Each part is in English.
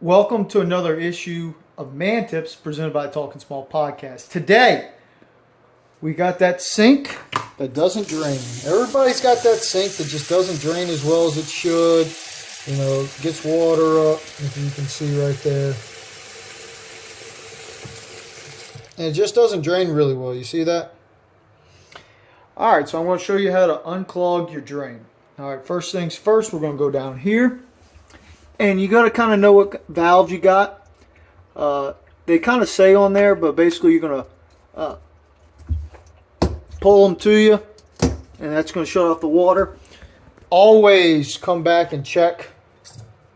Welcome to another issue of Man Tips presented by Talking Small Podcast. Today, we got that sink that doesn't drain. Everybody's got that sink that just doesn't drain as well as it should. You know, gets water up, if you can see right there. And it just doesn't drain really well. You see that? Alright, so I'm going to show you how to unclog your drain. Alright, first things first, we're going to go down here. And you got to kind of know what valves you got. They kind of say on there, but basically you're going to pull them to you. And that's going to shut off the water. Always come back and check.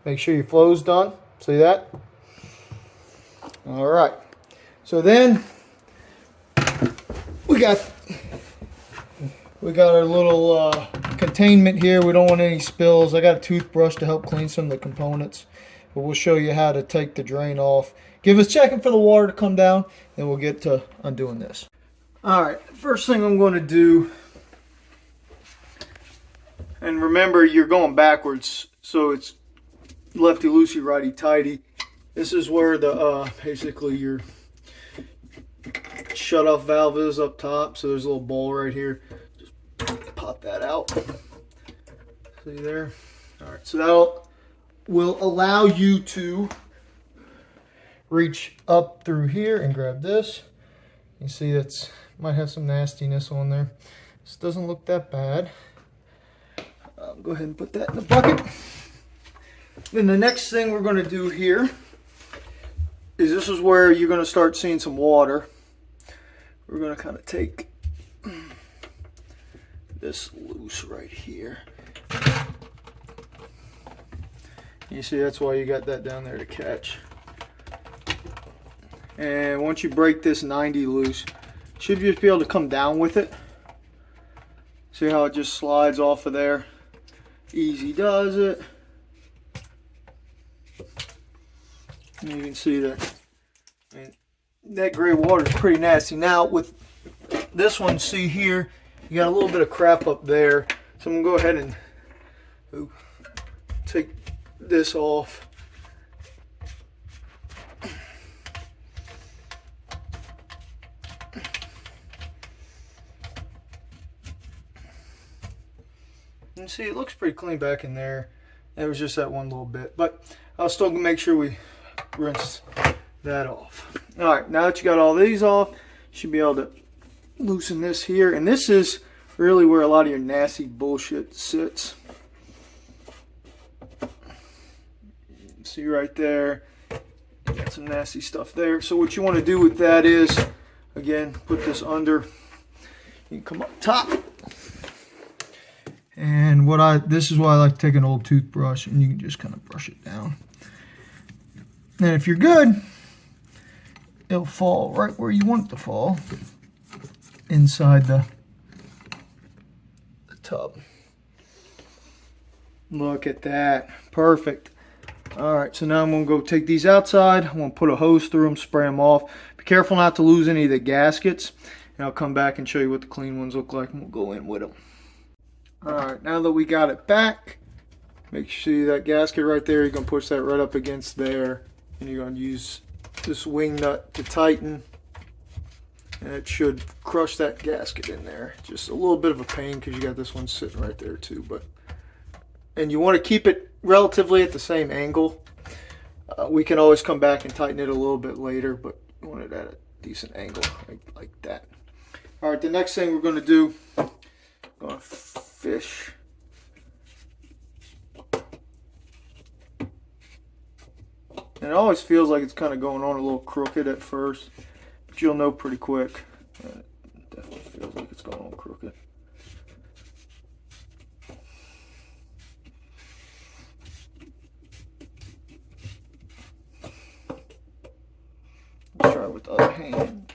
Make sure your flow's done. See that? Alright. So then we got our little containment here. We don't want any spills. I got a toothbrush to help clean some of the components, but we'll show you how to take the drain off. Give us checking for the water to come down, then we'll get to undoing this. Alright, first thing I'm going to do, and remember you're going backwards, so it's lefty loosey, righty tighty. This is where the basically your shut off valve is up top, so there's a little bowl right here. Pop that out. See there? Alright, so that will allow you to reach up through here and grab this. You see that's might have some nastiness on there. This doesn't look that bad. Go ahead and put that in the bucket. Then the next thing we're going to do here is this is where you're going to start seeing some water. We're going to kind of take this loose right here. You see that's why you got that down there to catch. And once you break this 90 loose, you should just be able to come down with it. See how it just slides off of there? Easy does it. And you can see that. And that gray water is pretty nasty. Now with this one, see here, you got a little bit of crap up there, so I'm going to go ahead and take this off. And see, it looks pretty clean back in there. It was just that one little bit, but I'll still make sure we rinse that off. All right, now that you got all these off, you should be able to loosen this here, and this is really where a lot of your nasty bullshit sits. See right there, you got some nasty stuff there. So what you want to do with that is, again, put this under. You can come up top, and this is why I like to take an old toothbrush, and you can just kind of brush it down. And if you're good, it'll fall right where you want it to fall. Inside the tub. Look at that. Perfect. Alright, so now I'm going to go take these outside. I'm going to put a hose through them, spray them off. Be careful not to lose any of the gaskets. And I'll come back and show you what the clean ones look like, and we'll go in with them. Alright, now that we got it back, make sure you see that gasket right there. You're going to push that right up against there. And you're going to use this wing nut to tighten. And it should crush that gasket in there. Just a little bit of a pain because you got this one sitting right there too. And you want to keep it relatively at the same angle. We can always come back and tighten it a little bit later, but you want it at a decent angle like that. All right, the next thing we're going to do, I'm going to fish. And it always feels like it's kind of going on a little crooked at first. But you'll know pretty quick. It definitely feels like it's going on crooked. Let's try it with the other hand.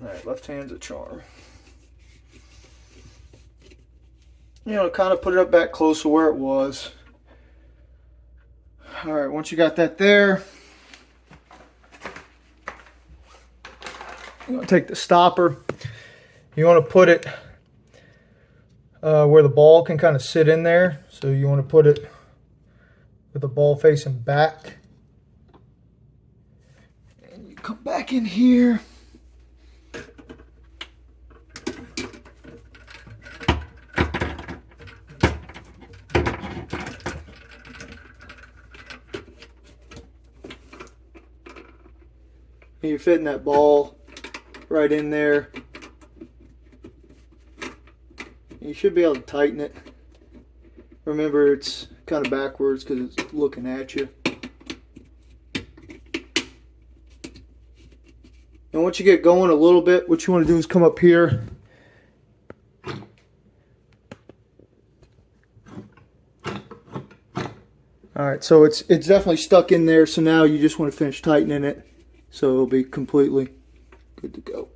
Alright, left hand's a charm. You know, kind of put it up back close to where it was. Alright, once you got that there, you want to take the stopper. You want to put it where the ball can kind of sit in there. So you want to put it with the ball facing back. And you come back in here. And you're fitting that ball right in there. You should be able to tighten it. Remember, it's kind of backwards because it's looking at you. And once you get going a little bit, what you want to do is come up here. Alright, so it's definitely stuck in there, so now you just want to finish tightening it so it'll be completely good to go.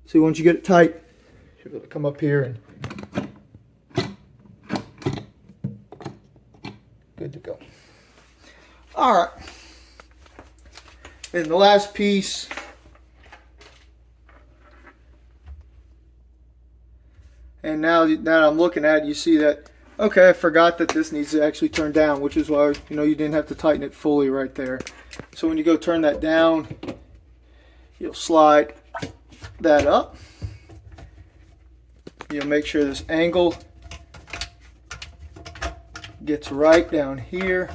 See, once you get it tight, you should be able to come up here and good to go. Alright. And the last piece, and now that I'm looking at it, you see that, okay, I forgot that this needs to actually turn down, which is why, you know, you didn't have to tighten it fully right there. So when you go turn that down, you'll slide that up. You'll make sure this angle gets right down here.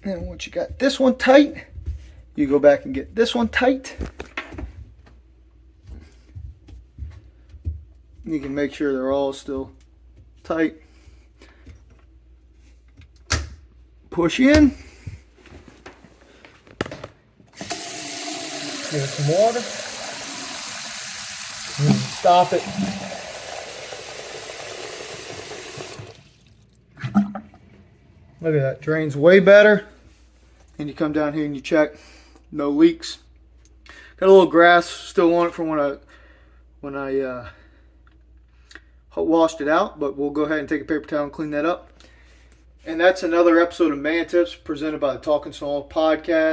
And once you got this one tight, you go back and get this one tight. You can make sure they're all still tight. Push in. Give it some water. And stop it. Look at that, drains way better. And you come down here and you check, no leaks. Got a little grass still on it from when I washed it out, but we'll go ahead and take a paper towel and clean that up. And that's another episode of Man Tips presented by the Talking Small Podcast.